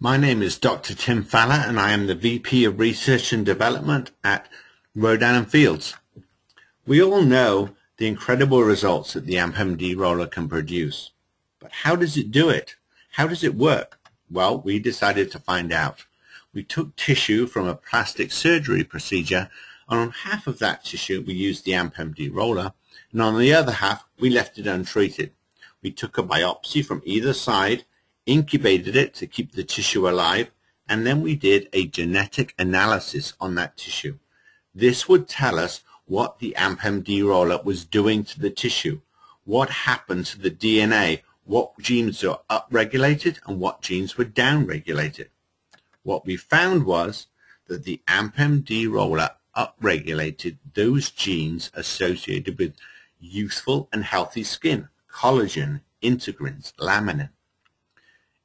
My name is Dr. Tim Fallah and I am the VP of Research and Development at Rodan and Fields. We all know the incredible results that the AmpMD roller can produce. But how does it do it? How does it work? Well, we decided to find out. We took tissue from a plastic surgery procedure, and on half of that tissue we used the AmpMD roller, and on the other half we left it untreated. We took a biopsy from either side, incubated it to keep the tissue alive, and then we did a genetic analysis on that tissue. This would tell us what the AmpMD roller was doing to the tissue, what happened to the DNA, what genes were upregulated and what genes were downregulated. What we found was that the AmpMD roller upregulated those genes associated with youthful and healthy skin, collagen, integrins, laminin.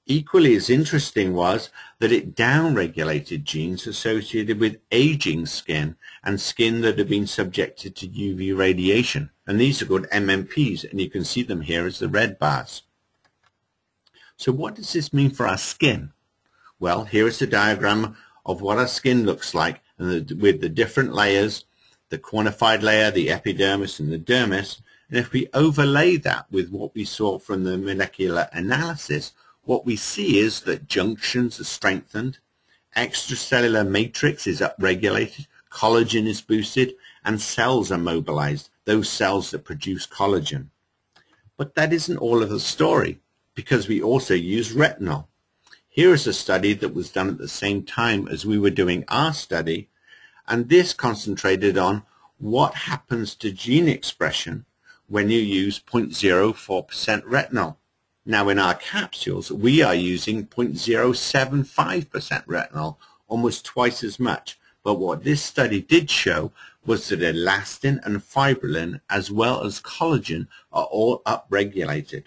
Equally as interesting was that it downregulated genes associated with aging skin and skin that have been subjected to UV radiation. And these are called MMPs, and you can see them here as the red bars. So what does this mean for our skin? Well, here is a diagram of what our skin looks like, and with the different layers, the quantified layer, the epidermis, and the dermis. And if we overlay that with what we saw from the molecular analysis, what we see is that junctions are strengthened, extracellular matrix is upregulated, collagen is boosted, and cells are mobilized, those cells that produce collagen. But that isn't all of the story, because we also use retinol. Here is a study that was done at the same time as we were doing our study, and this concentrated on what happens to gene expression when you use 0.04% retinol. Now in our capsules, we are using 0.075% retinol, almost twice as much. But what this study did show was that elastin and fibrillin, as well as collagen, are all upregulated.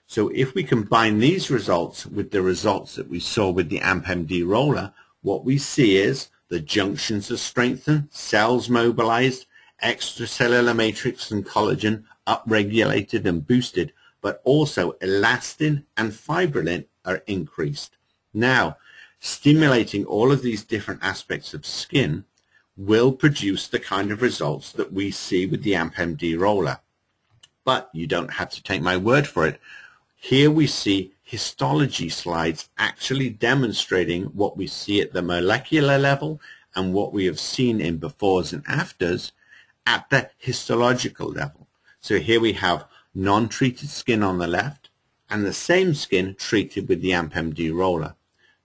So if we combine these results with the results that we saw with the AmpMD roller, what we see is the junctions are strengthened, cells mobilized, extracellular matrix and collagen upregulated and boosted, but also elastin and fibrillin are increased. Now, stimulating all of these different aspects of skin will produce the kind of results that we see with the AmpMD roller. But you don't have to take my word for it. Here we see histology slides actually demonstrating what we see at the molecular level and what we have seen in befores and afters at the histological level. So here we have non-treated skin on the left and the same skin treated with the AmpMD roller.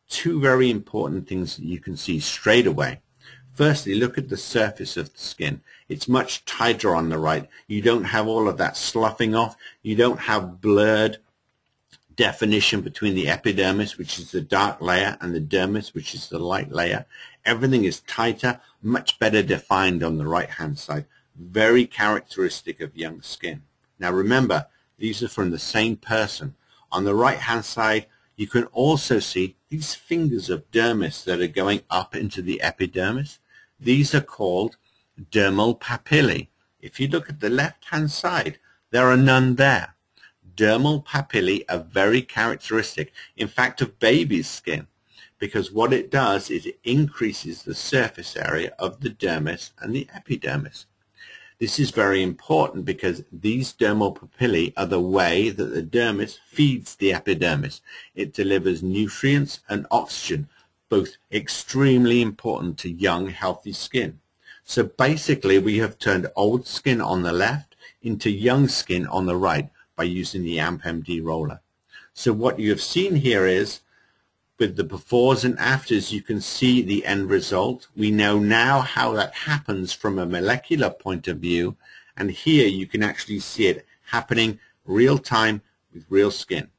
Two very important things that you can see straight away. Firstly, look at the surface of the skin. It's much tighter on the right. You don't have all of that sloughing off. You don't have blurred definition between the epidermis, which is the dark layer, and the dermis, which is the light layer. Everything is tighter, much better defined on the right-hand side. Very characteristic of young skin. Now remember, these are from the same person. On the right-hand side, you can also see these fingers of dermis that are going up into the epidermis. These are called dermal papillae. If you look at the left-hand side, there are none there. Dermal papillae are very characteristic, in fact, of baby's skin, because what it does is it increases the surface area of the dermis and the epidermis. This is very important because these dermal papillae are the way that the dermis feeds the epidermis. It delivers nutrients and oxygen, both extremely important to young, healthy skin. So basically, we have turned old skin on the left into young skin on the right by using the AmpMD roller. So what you have seen here is, with the befores and afters, you can see the end result. We know now how that happens from a molecular point of view, and here you can actually see it happening real time with real skin.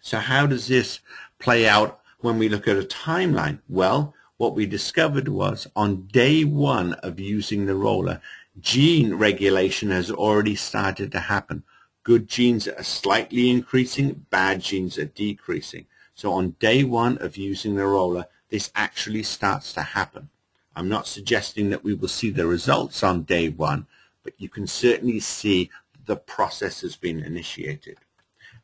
So how does this play out when we look at a timeline? Well, what we discovered was on day one of using the roller, gene regulation has already started to happen. Good genes are slightly increasing, bad genes are decreasing. So on day one of using the roller, this actually starts to happen. I'm not suggesting that we will see the results on day one, but you can certainly see the process has been initiated.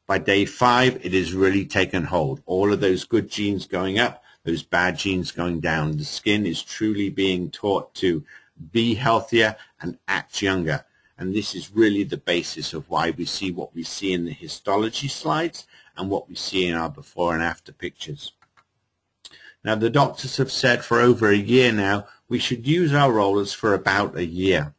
By day 5, it has really taken hold. All of those good genes going up, those bad genes going down. The skin is truly being taught to be healthier and act younger. And this is really the basis of why we see what we see in the histology slides and what we see in our before and after pictures. Now, the doctors have said for over a year now, we should use our rollers for about a year.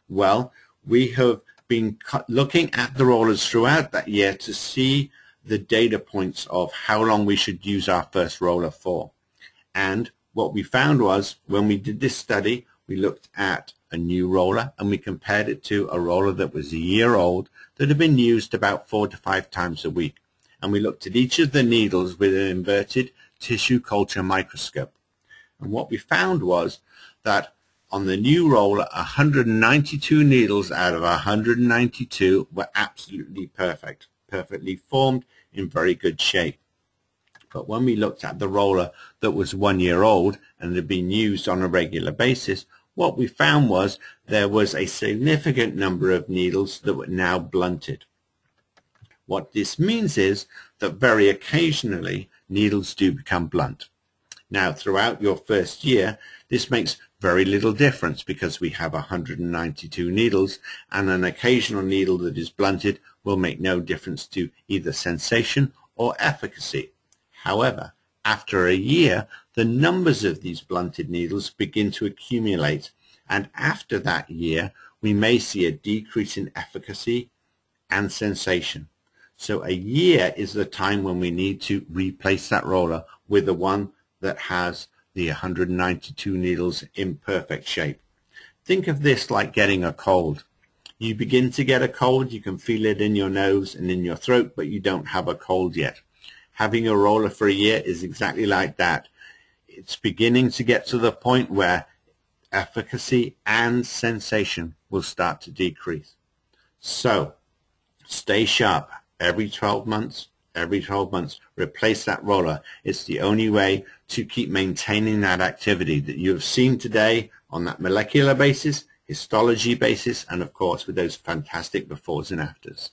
Well, we have been looking at the rollers throughout that year to see the data points of how long we should use our first roller for. And what we found was, when we did this study, we looked at a new roller and we compared it to a roller that was a year old that had been used about 4 to 5 times a week. And we looked at each of the needles with an inverted tissue culture microscope. And what we found was that on the new roller, 192 needles out of 192 were absolutely perfect, perfectly formed, in very good shape. But when we looked at the roller that was 1 year old and had been used on a regular basis, what we found was there was a significant number of needles that were now blunted. What this means is that very occasionally needles do become blunt. Now, throughout your first year, this makes very little difference because we have 192 needles, and an occasional needle that is blunted will make no difference to either sensation or efficacy. However, after a year, the numbers of these blunted needles begin to accumulate, and after that year, we may see a decrease in efficacy and sensation. So a year is the time when we need to replace that roller with the one that has the 192 needles in perfect shape. Think of this like getting a cold. You begin to get a cold, you can feel it in your nose and in your throat, but you don't have a cold yet. Having a roller for a year is exactly like that. It's beginning to get to the point where efficacy and sensation will start to decrease. So stay sharp. Every 12 months, replace that roller. It's the only way to keep maintaining that activity that you have seen today on that molecular basis, histology basis, and of course with those fantastic befores and afters.